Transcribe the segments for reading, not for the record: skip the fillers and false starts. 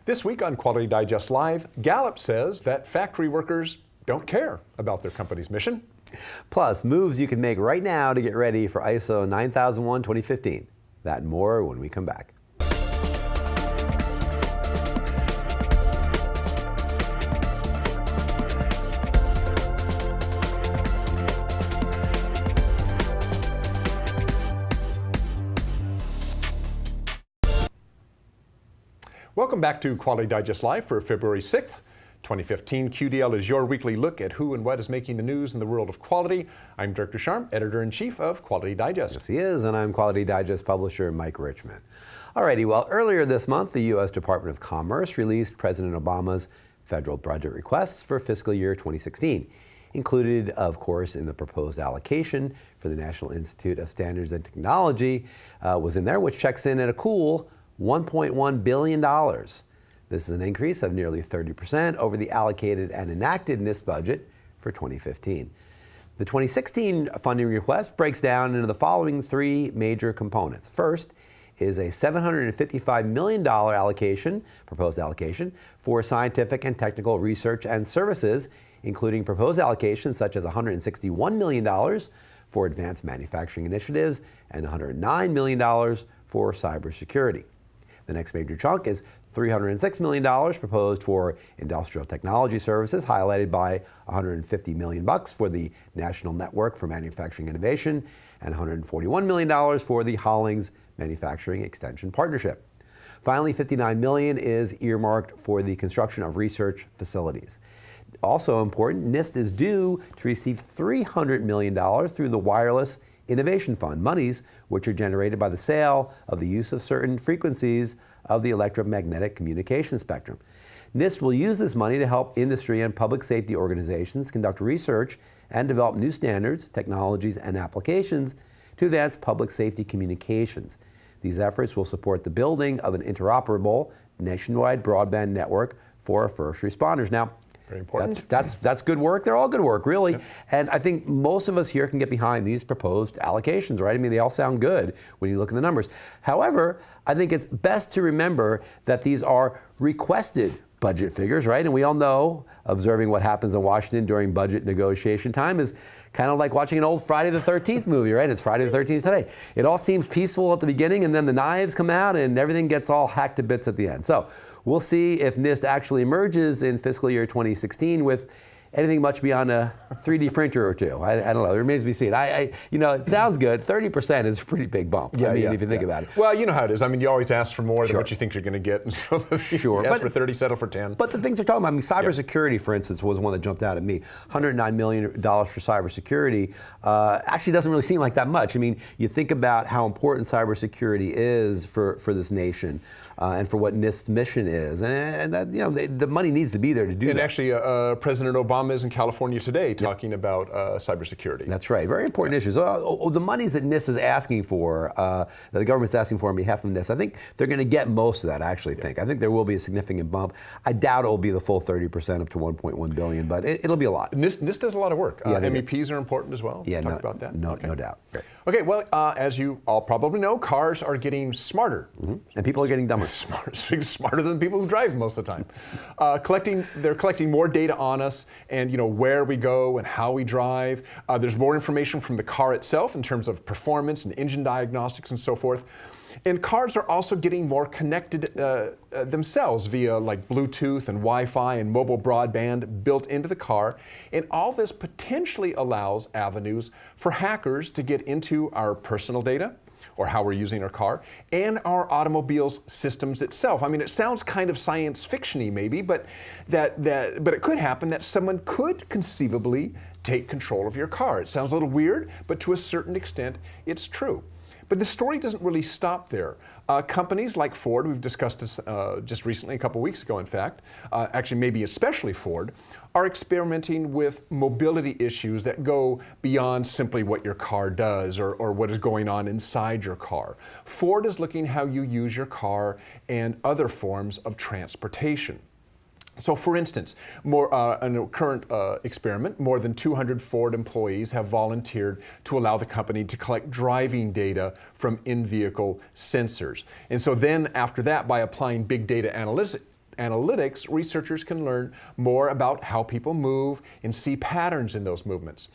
This week on Quality Digest Live, Gallup says that factory workers don't care about their company's mission. Plus, moves you can make right now to get ready for ISO 9001 2015. That and more when we come back. Welcome back to Quality Digest Live for February 6th, 2015. QDL is your weekly look at who and what is making the news in the world of quality. I'm Director Sharm, Editor-in-Chief of Quality Digest. Yes, he is, and I'm Quality Digest publisher Mike Richmond. Alrighty, well, earlier this month, the U.S. Department of Commerce released President Obama's federal budget requests for fiscal year 2016. Included, of course, in the proposed allocation for the National Institute of Standards and Technology was in there, which checks in at a cool $1.1 billion. This is an increase of nearly 30% over the allocated and enacted NIST budget for 2015. The 2016 funding request breaks down into the following three major components. First is a $755 million proposed allocation for scientific and technical research and services, including proposed allocations such as $161 million for advanced manufacturing initiatives and $109 million for cybersecurity. The next major chunk is $306 million proposed for industrial technology services, highlighted by $150 million for the National Network for Manufacturing Innovation and $141 million for the Hollings Manufacturing Extension Partnership. Finally, $59 million is earmarked for the construction of research facilities. Also important, NIST is due to receive $300 million through the Wireless Innovation Fund, monies which are generated by the sale of the use of certain frequencies of the electromagnetic communication spectrum. NIST will use this money to help industry and public safety organizations conduct research and develop new standards, technologies, and applications to advance public safety communications. These efforts will support the building of an interoperable nationwide broadband network for first responders. Now, very important. That's good work. They're all good work, really. Yep. And I think most of us here can get behind these proposed allocations, right? I mean, they all sound good when you look at the numbers. However, I think it's best to remember that these are requested budget figures, right? And we all know, observing what happens in Washington during budget negotiation time is kind of like watching an old Friday the 13th movie, right? It's Friday the 13th today. It all seems peaceful at the beginning, and then the knives come out and everything gets all hacked to bits at the end. So we'll see if NIST actually emerges in fiscal year 2016 with anything much beyond a 3D printer or two. I don't know. It remains to be seen. It sounds good. 30% is a pretty big bump. Yeah, if you think about it. Well, you know how it is. I mean, you always ask for more than what you think you're going to get. And so sure. You ask for 30, settle for 10. But the things they're talking about, I mean, cybersecurity, for instance, was one that jumped out at me. $109 million for cybersecurity actually doesn't really seem like that much. I mean, you think about how important cybersecurity is for this nation. And for what NIST's mission is, and that, the money needs to be there to do that. And actually, President Obama is in California today talking about cybersecurity. That's right. Very important issues. The monies that NIST is asking for, that the government's asking for on behalf of NIST, I think they're going to get most of that. I actually think. I think there will be a significant bump. I doubt it will be the full 30% up to $1.1 billion, but it'll be a lot. NIST does a lot of work. MEPs are important as well. Yeah, Talk about that. No doubt. Great. Okay, well, as you all probably know, cars are getting smarter. Mm-hmm. And people are getting dumber. Smarter than people who drive most of the time. They're collecting more data on us and where we go and how we drive. There's more information from the car itself in terms of performance and engine diagnostics and so forth. And cars are also getting more connected themselves via like Bluetooth and Wi-Fi and mobile broadband built into the car. And all this potentially allows avenues for hackers to get into our personal data, or how we're using our car, and our automobile's systems itself. I mean, it sounds kind of science fiction-y maybe, but it could happen that someone could conceivably take control of your car. It sounds a little weird, but to a certain extent, it's true. But the story doesn't really stop there. Companies like Ford, we've discussed this just recently, a couple weeks ago in fact, actually maybe especially Ford, are experimenting with mobility issues that go beyond simply what your car does or what is going on inside your car. Ford is looking how you use your car and other forms of transportation. So for instance, in a current experiment, more than 200 Ford employees have volunteered to allow the company to collect driving data from in-vehicle sensors. And so then after that, by applying big data analytics, researchers can learn more about how people move and see patterns in those movements.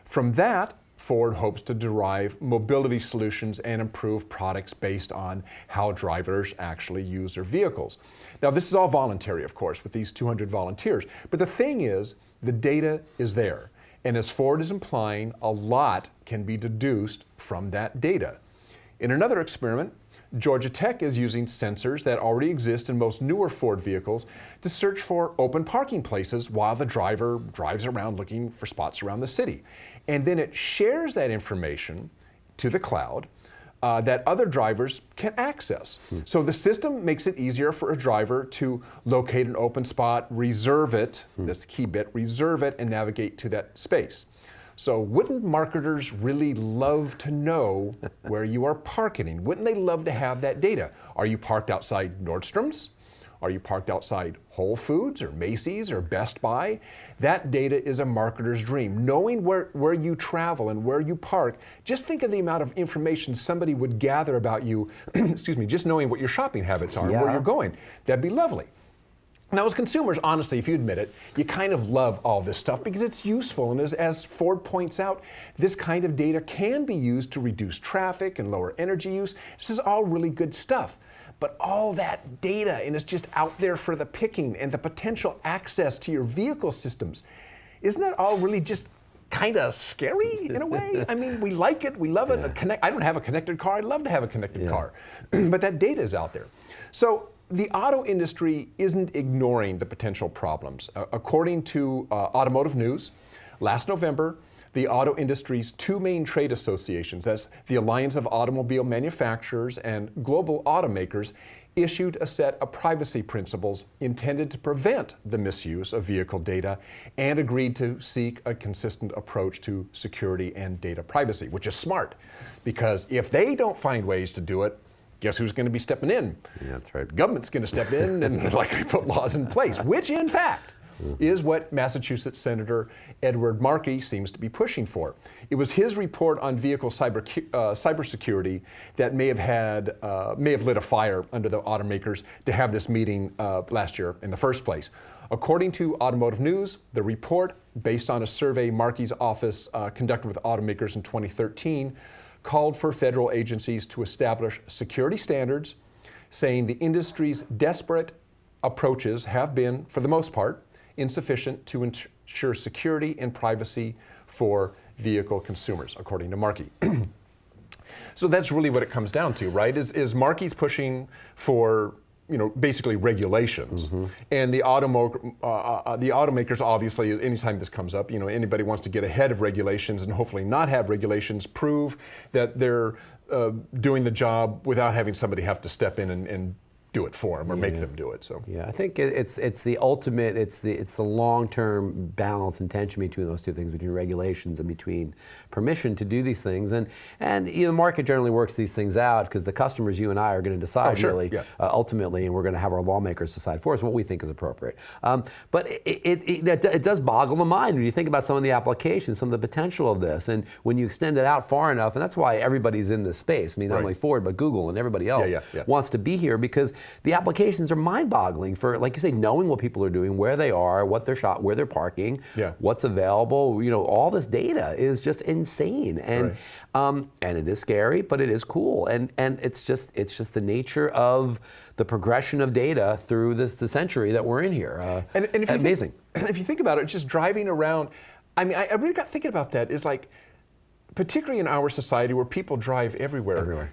From that, Ford hopes to derive mobility solutions and improve products based on how drivers actually use their vehicles. Now, this is all voluntary, of course, with these 200 volunteers. But the thing is, the data is there. And as Ford is implying, a lot can be deduced from that data. In another experiment, Georgia Tech is using sensors that already exist in most newer Ford vehicles to search for open parking places while the driver drives around looking for spots around the city. And then it shares that information to the cloud that other drivers can access. So the system makes it easier for a driver to locate an open spot, reserve it, that's the key bit, reserve it, and navigate to that space. So wouldn't marketers really love to know where you are parking? Wouldn't they love to have that data? Are you parked outside Nordstrom's? Are you parked outside Whole Foods or Macy's or Best Buy? That data is a marketer's dream. Knowing where you travel and where you park, just think of the amount of information somebody would gather about you, excuse me, just knowing what your shopping habits are, and where you're going. That'd be lovely. Now, as consumers, honestly, if you admit it, you kind of love all this stuff because it's useful. And as Ford points out, this kind of data can be used to reduce traffic and lower energy use. This is all really good stuff. But all that data, and it's just out there for the picking, and the potential access to your vehicle systems, isn't that all really just kind of scary in a way? I mean, we like it, we love it. I don't have a connected car, I'd love to have a connected car. But that data is out there. So the auto industry isn't ignoring the potential problems. According to Automotive News, last November, the auto industry's two main trade associations, that's the Alliance of Automobile Manufacturers and Global Automakers, issued a set of privacy principles intended to prevent the misuse of vehicle data and agreed to seek a consistent approach to security and data privacy, which is smart, because if they don't find ways to do it, guess who's going to be stepping in? Yeah, that's right. Government's going to step in and likely put laws in place, which in fact is what Massachusetts Senator Edward Markey seems to be pushing for. It was his report on vehicle cybersecurity that may have lit a fire under the automakers to have this meeting last year in the first place. According to Automotive News, the report, based on a survey Markey's office conducted with automakers in 2013, called for federal agencies to establish security standards, saying the industry's desperate approaches have been, for the most part, insufficient to ensure security and privacy for vehicle consumers, according to Markey. So that's really what it comes down to, right? Is Markey's pushing for, basically regulations, and the automakers, obviously, anytime this comes up, anybody wants to get ahead of regulations and hopefully not have regulations, prove that they're doing the job without having somebody have to step in and do it for them or make them do it. So yeah, I think it's the ultimate. It's the long-term balance and tension between those two things, between regulations and between permission to do these things. And the market generally works these things out because the customers, you and I, are going to decide ultimately, and we're going to have our lawmakers decide for us what we think is appropriate. But it does boggle the mind when you think about some of the applications, some of the potential of this, and when you extend it out far enough, and that's why everybody's in this space. I mean, not only Ford, but Google and everybody else wants to be here because the applications are mind-boggling for, like you say, knowing what people are doing, where they are, what they're where they're parking, what's available. All this data is just insane, and it is scary, but it is cool, and it's just the nature of the progression of data through the century that we're in here. And if amazing. If you think about it, just driving around. I mean, I really got thinking about that. Is like, particularly in our society where people drive everywhere.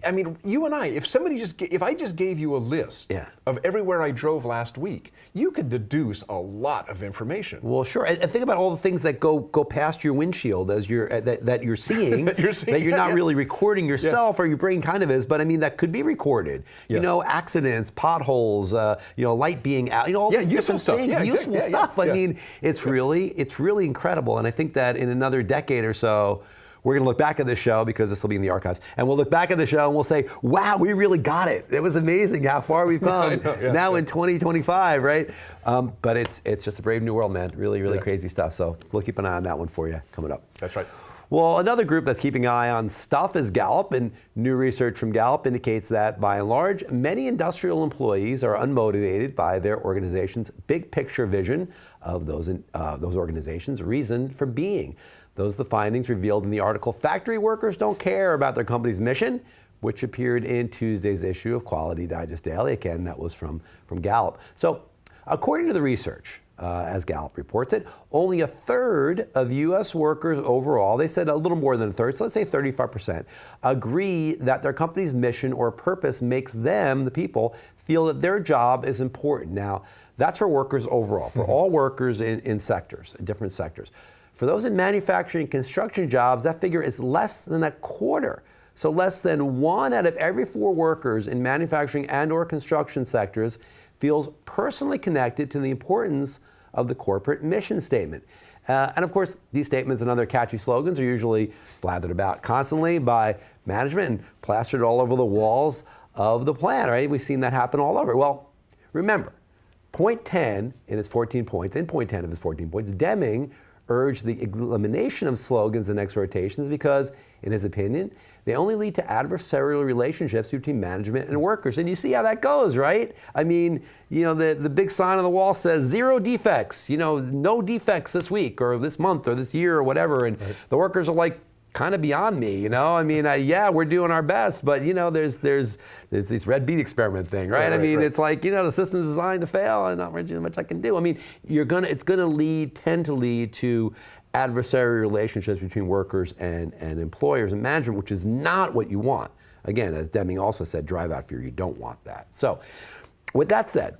I mean, you and I, if I just gave you a list of everywhere I drove last week, you could deduce a lot of information. Well, sure. And think about all the things that go past your windshield as that you're seeing, that you're not really recording yourself, or your brain kind of is, but I mean, that could be recorded. Accidents, potholes, light being out, all these different things, useful stuff. I mean, it's really incredible. And I think that in another decade or so, we're going to look back at this show, because this will be in the archives, and we'll look back at the show and we'll say, wow, we really got it. It was amazing how far we've come now in 2025, right? But it's just a brave new world, man. Really crazy stuff. So we'll keep an eye on that one for you coming up. That's right. Well, another group that's keeping an eye on stuff is Gallup, and new research from Gallup indicates that, by and large, many industrial employees are unmotivated by their organization's big picture vision of those organizations' reason for being. Those are the findings revealed in the article, Factory Workers Don't Care About Their Company's Mission, which appeared in Tuesday's issue of Quality Digest Daily. Again, that was from Gallup. So, according to the research, as Gallup reports it, only a third of U.S. workers overall, they said a little more than a third, so let's say 35%, agree that their company's mission or purpose makes them, the people, feel that their job is important. Now, that's for workers overall, for all workers in sectors, in different sectors. For those in manufacturing and construction jobs, that figure is less than a quarter. So less than 1 out of every 4 workers in manufacturing and or construction sectors feels personally connected to the importance of the corporate mission statement. And of course, these statements and other catchy slogans are usually blathered about constantly by management and plastered all over the walls of the plant, right? We've seen that happen all over. Well, remember, point 10 in its 14 points, Deming urged the elimination of slogans and exhortations because, in his opinion, they only lead to adversarial relationships between management and workers. And you see how that goes, right? I mean, the big sign on the wall says 0 defects, no defects this week or this month or this year or whatever. And the workers are like, kind of beyond me, I mean, yeah, we're doing our best, but there's this red bead experiment thing, right? It's like, the system's designed to fail and not really much I can do. I mean, it's gonna tend to lead to adversarial relationships between workers and employers and management, which is not what you want. Again, as Deming also said, drive out fear, you don't want that. So, with that said,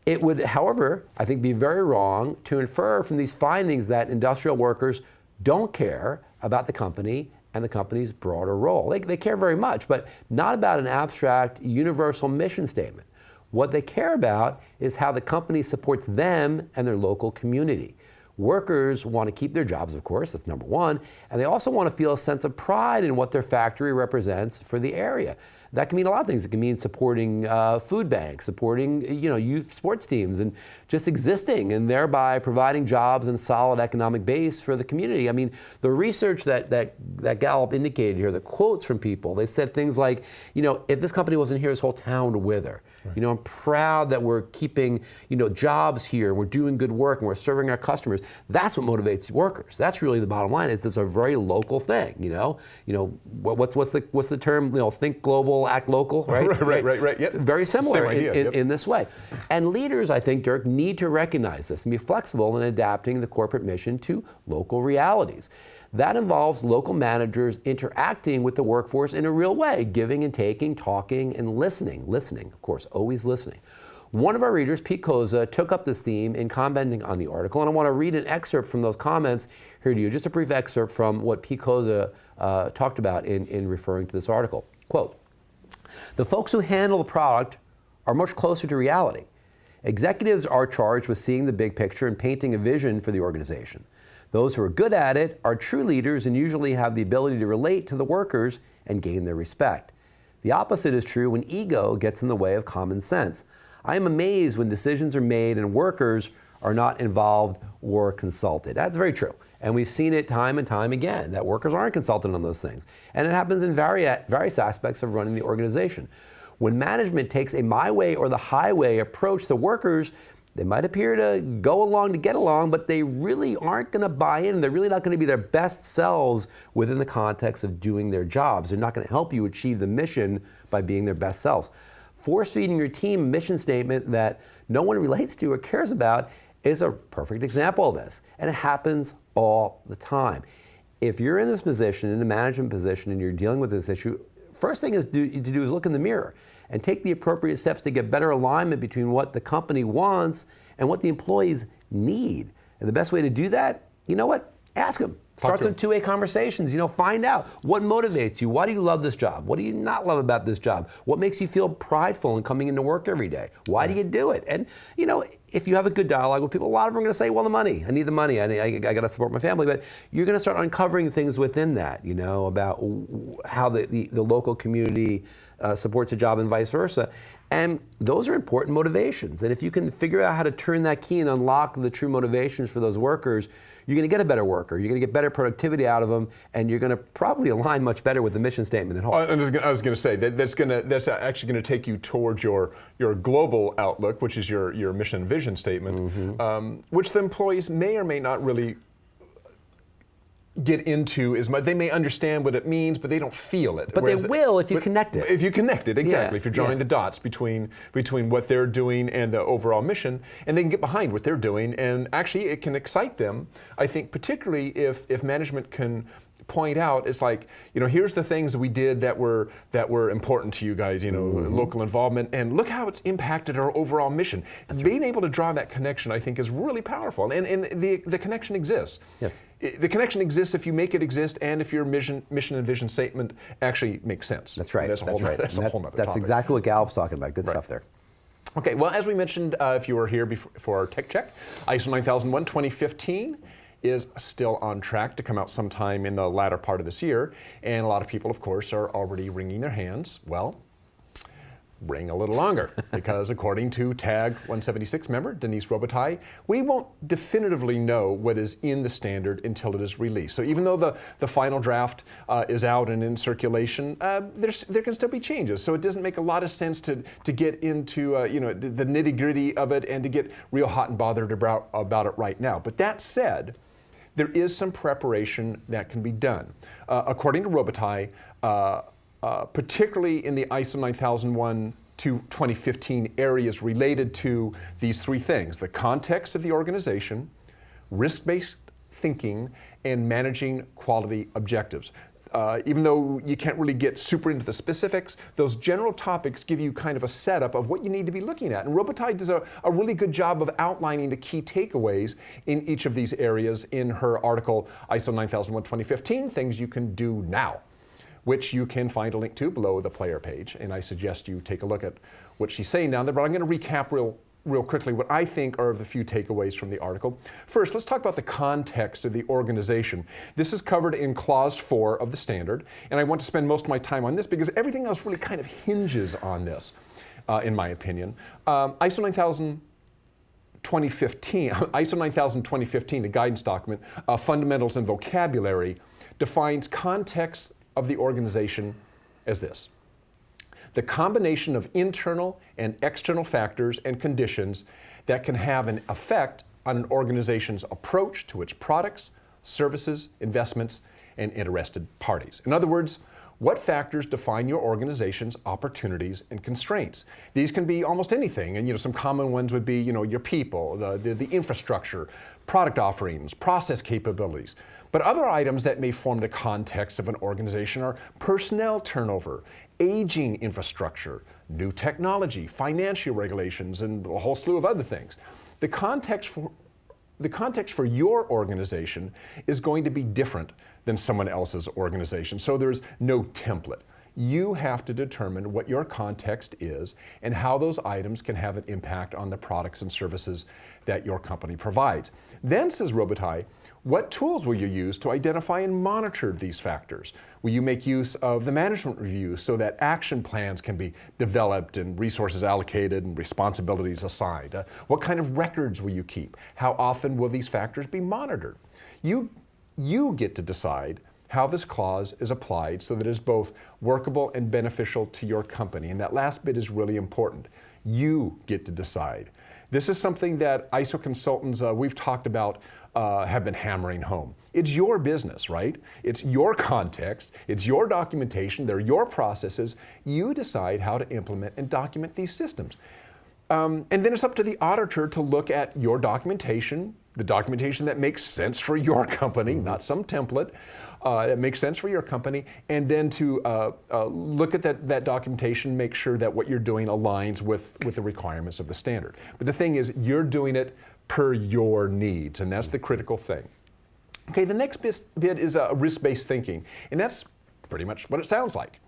it would, however, I think be very wrong to infer from these findings that industrial workers don't care about the company and the company's broader role. They care very much, but not about an abstract, universal mission statement. What they care about is how the company supports them and their local community. Workers want to keep their jobs, of course, that's number one, and they also want to feel a sense of pride in what their factory represents for the area. That can mean a lot of things. It can mean supporting food banks, supporting youth sports teams, and just existing, and thereby providing jobs and solid economic base for the community. I mean, the research that Gallup indicated here, the quotes from people, they said things like, if this company wasn't here, this whole town would wither. Right. I'm proud that we're keeping jobs here, and we're doing good work, and we're serving our customers. That's what motivates workers. That's really the bottom line. It's a very local thing. What's the term? Think global, act local, right? Right. Yep. Very similar idea, in this way. And leaders, I think, Dirk, need to recognize this and be flexible in adapting the corporate mission to local realities. That involves local managers interacting with the workforce in a real way, giving and taking, talking and listening. Listening, of course, always listening. One of our readers, Pete Koza, took up this theme in commenting on the article, and I want to read an excerpt from those comments here to you, just a brief excerpt from what Pete Koza talked about in referring to this article. Quote, "The folks who handle the product are much closer to reality. Executives are charged with seeing the big picture and painting a vision for the organization. Those who are good at it are true leaders and usually have the ability to relate to the workers and gain their respect. The opposite is true when ego gets in the way of common sense. I am amazed when decisions are made and workers are not involved or consulted." That's very true. And we've seen it time and time again, that workers aren't consulted on those things. And it happens in various aspects of running the organization. When management takes a my way or the highway approach to workers, they might appear to go along to get along, but they really aren't going to buy in. They're really not going to be their best selves within the context of doing their jobs. They're not going to help you achieve the mission by being their best selves. Force-feeding your team a mission statement that no one relates to or cares about is a perfect example of this. And it happens all the time. If you're in this position, in a management position, and you're dealing with this issue, first thing to do is look in the mirror and take the appropriate steps to get better alignment between what the company wants and what the employees need. And the best way to do that, ask them. Start some two-way conversations, find out what motivates you. Why do you love this job? What do you not love about this job? What makes you feel prideful in coming into work every day? Why do you do it? And, if you have a good dialogue with people, a lot of them are going to say, well, the money, I need the money, I got to support my family. But you're going to start uncovering things within that, about how the local community supports a job and vice versa. And those are important motivations. And if you can figure out how to turn that key and unlock the true motivations for those workers, you're going to get a better worker. You're going to get better productivity out of them, and you're going to probably align much better with the mission statement at home. I was going to say that's actually going to take you towards your global outlook, which is your mission and vision statement, which the employees may or may not really get into as much. They may understand what it means, but they don't feel it. But they will if you connect it. If you connect it, exactly. Yeah, If you're drawing the dots between what they're doing and the overall mission, and they can get behind what they're doing, and actually it can excite them. I think particularly if management can point out, it's like, here's the things that we did that were important to you guys, local involvement, and look how it's impacted our overall mission. Being able to draw that connection, I think, is really powerful, and the connection exists. Yes. The connection exists if you make it exist, and if your mission and vision statement actually makes sense. That's right. That's a whole nother topic. That's exactly what Gallup's talking about. Good stuff there. Okay, well, as we mentioned, if you were here for our tech check, ISO 9001 2015 is still on track to come out sometime in the latter part of this year. And a lot of people, of course, are already wringing their hands. Well, ring a little longer, because according to TAG 176 member Denise Robitaille, we won't definitively know what is in the standard until it is released. So even though the final draft is out and in circulation, there can still be changes. So it doesn't make a lot of sense to get into the nitty-gritty of it and to get real hot and bothered about it right now. But that said, there is some preparation that can be done. According to Robitaille, particularly in the ISO 9001 to 2015 areas related to these three things: the context of the organization, risk-based thinking, and managing quality objectives. Even though you can't really get super into the specifics, those general topics give you kind of a setup of what you need to be looking at. And Robitaille does a really good job of outlining the key takeaways in each of these areas in her article, ISO 9001 2015, Things You Can Do Now, which you can find a link to below the player page. And I suggest you take a look at what she's saying down there, but I'm going to recap real quickly what I think are the few takeaways from the article. First, let's talk about the context of the organization. This is covered in Clause 4 of the standard, and I want to spend most of my time on this because everything else really kind of hinges on this, in my opinion. ISO 9000 2015, ISO 9000 2015, the guidance document, Fundamentals and Vocabulary, defines context of the organization as this: the combination of internal and external factors and conditions that can have an effect on an organization's approach to its products, services, investments, and interested parties. In other words, what factors define your organization's opportunities and constraints? These can be almost anything, and some common ones would be your people, the infrastructure, product offerings, process capabilities. But other items that may form the context of an organization are personnel turnover, aging infrastructure, new technology, financial regulations, and a whole slew of other things. The context for your organization is going to be different than someone else's organization, so there's no template. You have to determine what your context is and how those items can have an impact on the products and services that your company provides. Then, says Robitaille, what tools will you use to identify and monitor these factors? Will you make use of the management review so that action plans can be developed and resources allocated and responsibilities assigned? What kind of records will you keep? How often will these factors be monitored? You get to decide how this clause is applied so that it is both workable and beneficial to your company. And that last bit is really important. You get to decide. This is something that ISO consultants we've talked about have been hammering home. It's your business, right? It's your context, it's your documentation, they're your processes. You decide how to implement and document these systems. And then it's up to the auditor to look at your documentation, the documentation that makes sense for your company, not some template, that makes sense for your company, and then to look at that documentation, make sure that what you're doing aligns with the requirements of the standard. But the thing is, you're doing it per your needs, and that's the critical thing. Okay, the next bit is risk-based thinking, and that's pretty much what it sounds like.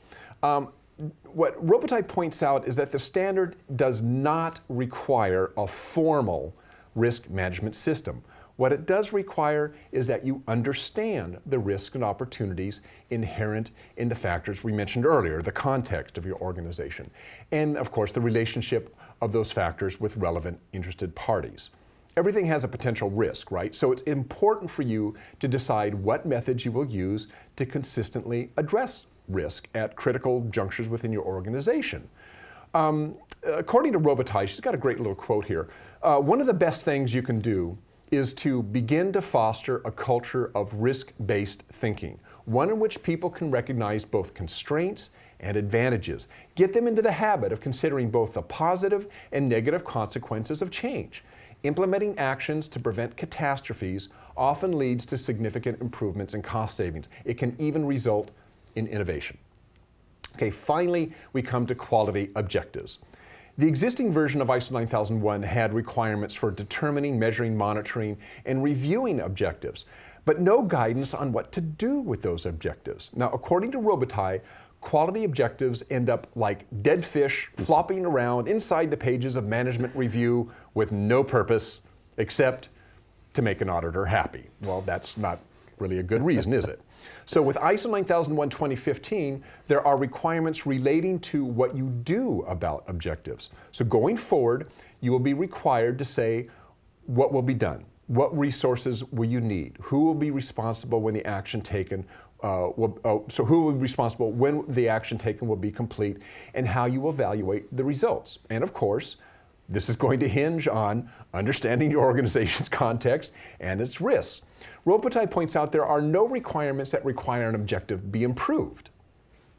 What Robitaille points out is that the standard does not require a formal risk management system. What it does require is that you understand the risks and opportunities inherent in the factors we mentioned earlier, the context of your organization, and of course the relationship of those factors with relevant interested parties. Everything has a potential risk, right? So it's important for you to decide what methods you will use to consistently address risk at critical junctures within your organization. According to Robitaille, she's got a great little quote here. One of the best things you can do is to begin to foster a culture of risk-based thinking, one in which people can recognize both constraints and advantages. Get them into the habit of considering both the positive and negative consequences of change. Implementing actions to prevent catastrophes often leads to significant improvements in cost savings. It can even result in innovation. Okay, finally, we come to quality objectives. The existing version of ISO 9001 had requirements for determining, measuring, monitoring, and reviewing objectives, but no guidance on what to do with those objectives. Now, according to Robitaille, quality objectives end up like dead fish flopping around inside the pages of management review with no purpose except to make an auditor happy. Well, that's not really a good reason, is it? So with ISO 9001 2015, there are requirements relating to what you do about objectives. So going forward, you will be required to say what will be done, what resources will you need, who will be responsible when the action taken so who will be responsible when the action taken will be complete, and how you evaluate the results. And of course, this is going to hinge on understanding your organization's context and its risks. Robitaille points out there are no requirements that require an objective be improved.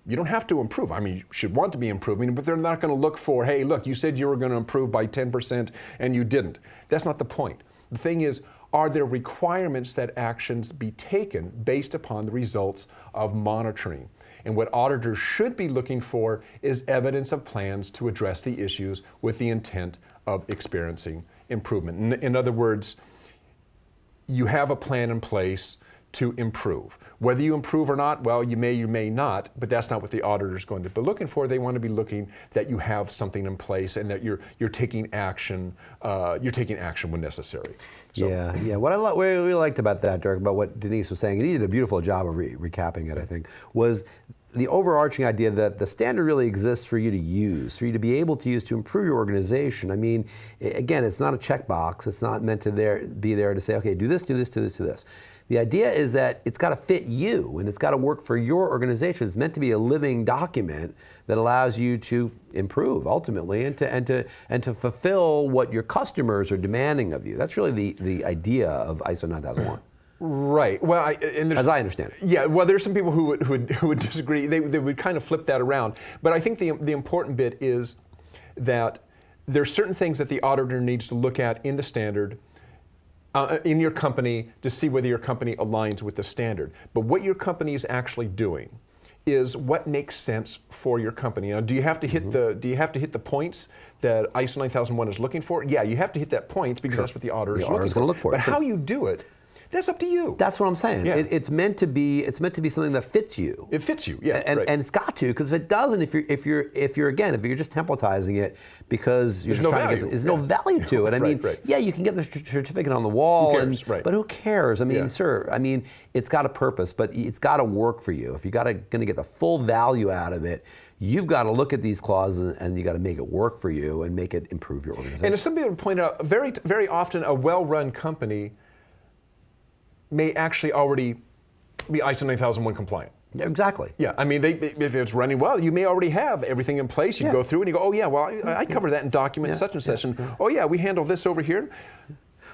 You don't have to improve. I mean, you should want to be improving, but they're not going to look for, hey, look, you said you were going to improve by 10% and you didn't. That's not the point. The thing is, are there requirements that actions be taken based upon the results of monitoring? And what auditors should be looking for is evidence of plans to address the issues with the intent of experiencing improvement. In other words, you have a plan in place to improve. Whether you improve or not, well, you may not, but that's not what the auditor is going to be looking for. They want to be looking that you have something in place and that you're taking action. You're taking action when necessary. So, yeah. What I really liked about that, Dirk, about what Denise was saying, and he did a beautiful job of recapping it, I think, was the overarching idea that the standard really exists for you to use, for you to be able to use to improve your organization. I mean, again, it's not a checkbox. It's not meant to be there to say, okay, do this, do this, do this, do this. The idea is that it's got to fit you and it's got to work for your organization. It's meant to be a living document that allows you to improve ultimately and to fulfill what your customers are demanding of you. That's really the idea of ISO 9001. Right. Well, as I understand it. Yeah. Well, there's some people who would disagree. They would kind of flip that around. But I think the important bit is that there's certain things that the auditor needs to look at in the standard, in your company, to see whether your company aligns with the standard. But what your company is actually doing is what makes sense for your company. Now, do you have to hit the points that ISO 9001 is looking for? Yeah, you have to hit that point because that's what the auditor is looking for. Look for. But how you do it, that's up to you. That's what I'm saying. Yeah. It's meant to be something that fits you. It fits you, yeah. And it's got to, because if it doesn't, if you're just templatizing it because you're just trying to get, there's no value to it. I mean, yeah, you can get the certificate on the wall, but who cares? I mean, sir, I mean, it's got a purpose, but it's got to work for you. If you're going to get the full value out of it, you've got to look at these clauses and you got to make it work for you and make it improve your organization. And as some people point out, very, very often a well-run company may actually already be ISO 9001 compliant. Exactly. Yeah, I mean, if it's running well, you may already have everything in place. You go through and you go, oh yeah, well, I covered that in document such and such, and oh yeah, we handle this over here.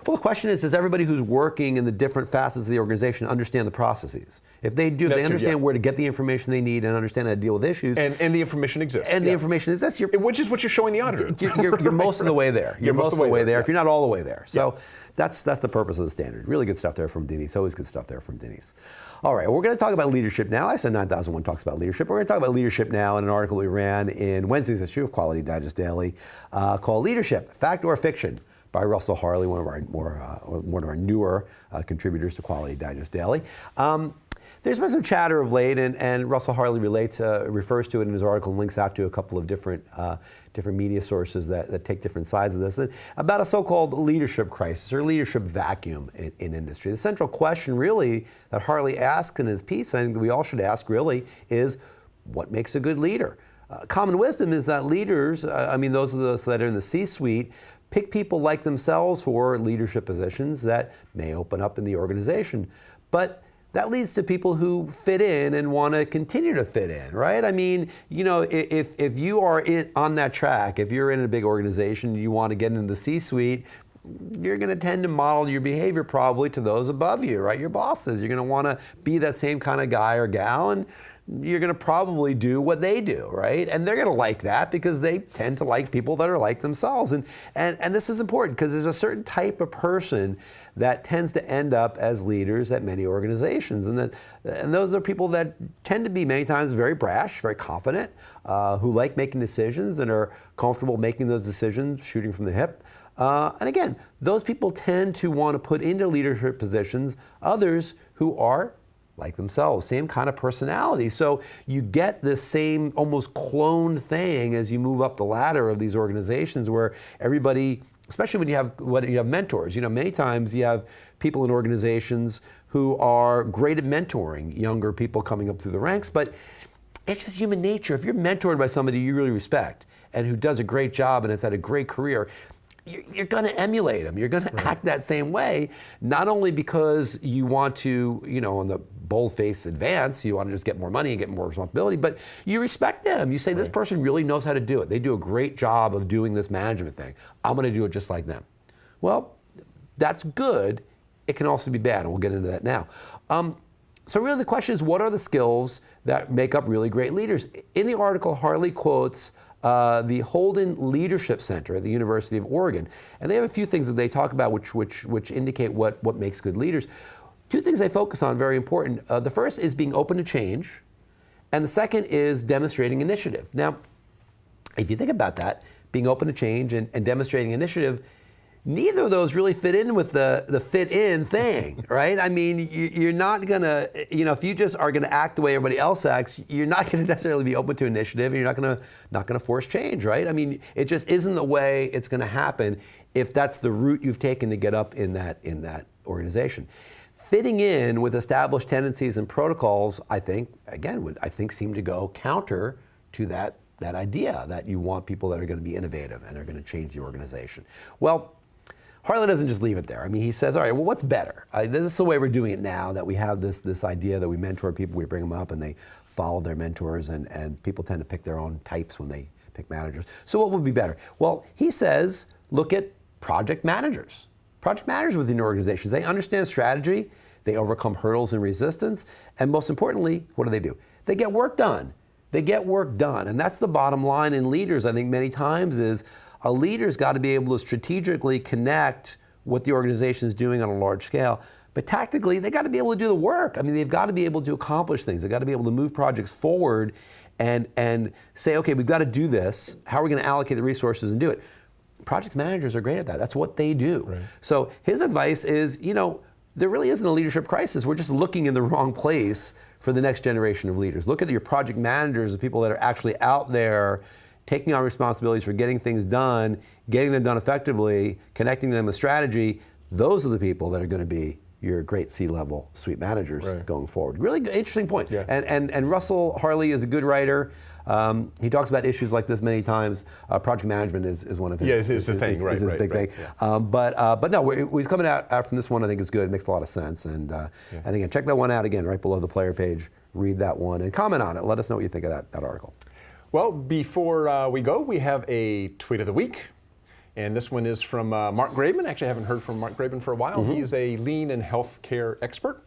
Well, the question is, does everybody who's working in the different facets of the organization understand the processes? If they do, they understand where to get the information they need and understand how to deal with issues. And the information exists. And the information exists. Which is what you're showing the auditor. You're most of the way there. You're most of the way there, if you're not all the way there. So that's the purpose of the standard. Really good stuff there from Denise. Always good stuff there from Denise. All right, we're going to talk about leadership now. ISO 9001 talks about leadership. We're going to talk about leadership now in an article we ran in Wednesday's issue of Quality Digest Daily called Leadership, Fact or Fiction, by Russell Harley, one of our newer contributors to Quality Digest Daily. There's been some chatter of late, and Russell Harley refers to it in his article and links out to a couple of different media sources that take different sides of this, about a so-called leadership crisis or leadership vacuum in industry. The central question really that Harley asks in his piece, and I think that we all should ask really, is what makes a good leader? Common wisdom is that leaders, those of us that are in the C-suite, pick people like themselves for leadership positions that may open up in the organization. But that leads to people who fit in and want to continue to fit in, right? I mean, if you are on that track, if you're in a big organization, you want to get into the C-suite, you're going to tend to model your behavior probably to those above you, right? Your bosses. You're going to want to be that same kind of guy or gal, and you're going to probably do what they do, right? And they're going to like that because they tend to like people that are like themselves. And this is important because there's a certain type of person that tends to end up as leaders at many organizations. And those are people that tend to be many times very brash, very confident, who like making decisions and are comfortable making those decisions, shooting from the hip. And again, those people tend to want to put into leadership positions others who are like themselves, same kind of personality. So you get this same almost cloned thing as you move up the ladder of these organizations where everybody, especially when you have mentors, many times you have people in organizations who are great at mentoring younger people coming up through the ranks, but it's just human nature. If you're mentored by somebody you really respect and who does a great job and has had a great career, you're going to emulate them. You're going to act that same way, not only because you want to, on the bold-faced advance, you want to just get more money and get more responsibility, but you respect them. You say, this person really knows how to do it. They do a great job of doing this management thing. I'm going to do it just like them. Well, that's good. It can also be bad, and we'll get into that now. So really the question is, what are the skills that make up really great leaders? In the article, Harley quotes the Holden Leadership Center at the University of Oregon. And they have a few things that they talk about which indicate what makes good leaders. Two things they focus on, very important. The first is being open to change, and the second is demonstrating initiative. Now, if you think about that, being open to change and demonstrating initiative, neither of those really fit in with the fit in thing, right? I mean, you're not gonna, if you just are gonna act the way everybody else acts, you're not gonna necessarily be open to initiative, and you're not gonna force change, right? I mean, it just isn't the way it's gonna happen if that's the route you've taken to get up in that organization. Fitting in with established tendencies and protocols, I think seem to go counter to that idea that you want people that are gonna be innovative and are gonna change the organization. Well, Harley doesn't just leave it there. I mean, he says, all right, well, what's better? This is the way we're doing it now, that we have this idea that we mentor people, we bring them up, and they follow their mentors, and people tend to pick their own types when they pick managers. So what would be better? Well, he says, look at project managers. Project managers within organizations, they understand strategy, they overcome hurdles and resistance, and most importantly, what do? They get work done. They get work done, and that's the bottom line in leaders, I think, many times is, a leader's got to be able to strategically connect what the organization is doing on a large scale, but tactically, they got to be able to do the work. I mean, they've got to be able to accomplish things. They've got to be able to move projects forward and say, okay, we've got to do this. How are we going to allocate the resources and do it? Project managers are great at that. That's what they do. Right. So his advice is, there really isn't a leadership crisis. We're just looking in the wrong place for the next generation of leaders. Look at your project managers, the people that are actually out there taking on responsibilities for getting things done, getting them done effectively, connecting them with strategy. Those are the people that are going to be your great C-level suite managers going forward. Really interesting point. Yeah. And Russell Harley is a good writer. He talks about issues like this many times. Project management is one of his. Yeah, it's a thing, right? Is his big thing. Yeah. But no, he's coming out from this one. I think is good. It makes a lot of sense. And again, check that one out again, right below the player page. Read that one and comment on it. Let us know what you think of that article. Well, before we go, we have a tweet of the week. And this one is from Mark Graban. Actually, I haven't heard from Mark Graban for a while. Mm-hmm. He's a lean and healthcare expert.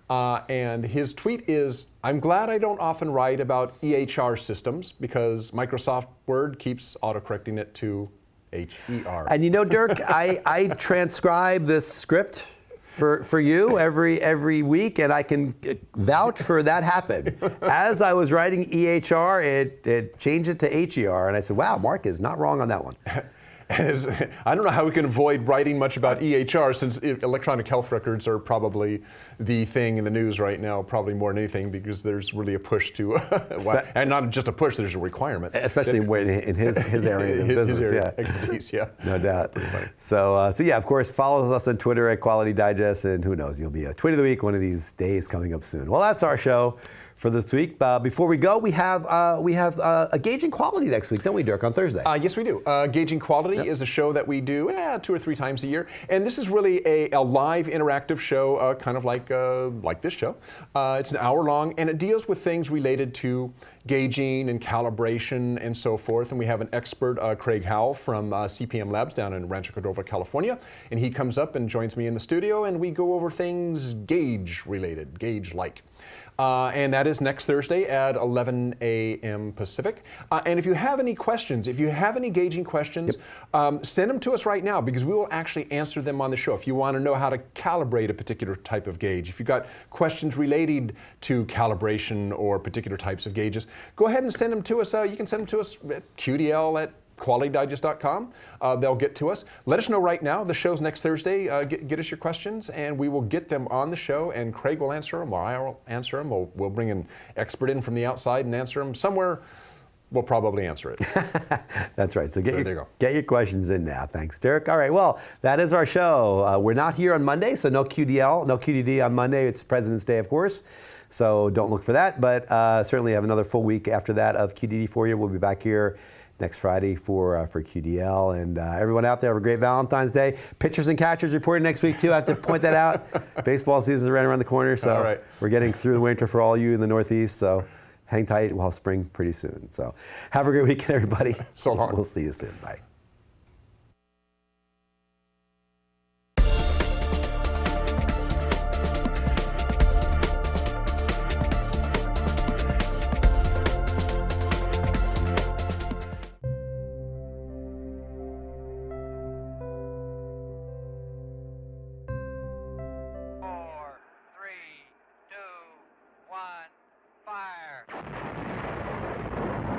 Mm-hmm. And his tweet is, I'm glad I don't often write about EHR systems because Microsoft Word keeps autocorrecting it to HER. And Dirk, I transcribe this script for you every week, and I can vouch for that happened. As I was writing EHR, it changed it to HER, and I said, wow, Mark is not wrong on that one. And I don't know how we can avoid writing much about EHR, since electronic health records are probably the thing in the news right now, probably more than anything, because there's really a push to, and not just a push, there's a requirement. Especially in his area of business. His area, expertise, yeah. No doubt. So yeah, of course, follow us on Twitter at Quality Digest, and who knows, you'll be a Tweet of the Week one of these days coming up soon. Well, that's our show for this week. Before we go, we have a Gauging Quality next week, don't we, Dirk, on Thursday? Yes, we do. Gauging Quality is a show that we do 2 or 3 times a year, and this is really a live interactive show, kind of like this show. It's an hour long, and it deals with things related to gauging and calibration and so forth. And we have an expert, Craig Howell from CPM Labs down in Rancho Cordova, California, and he comes up and joins me in the studio, and we go over things gauge related, gauge-like. And that is next Thursday at 11 a.m. Pacific. And if you have any questions, if you have any gauging questions, send them to us right now, because we will actually answer them on the show. If you want to know how to calibrate a particular type of gauge, if you've got questions related to calibration or particular types of gauges, go ahead and send them to us. You can send them to us at QDL@qualitydigest.com. They'll get to us. Let us know right now. The show's next Thursday. Get us your questions, and we will get them on the show, and Craig will answer them, or I will answer them. We'll bring an expert in from the outside and answer them. Somewhere we'll probably answer it. That's right. So get your questions in now. Thanks, Dirk. All right, well, that is our show. We're not here on Monday, so no QDL, no QDD on Monday. It's President's Day, of course. So don't look for that, but certainly have another full week after that of QDD for you. We'll be back here next Friday for QDL. And everyone out there, have a great Valentine's Day. Pitchers and catchers reporting next week, too. I have to point that out. Baseball season is right around the corner, so we're getting through the winter for all you in the Northeast. So hang tight. We'll have spring pretty soon. So have a great weekend, everybody. So long. We'll see you soon. Bye.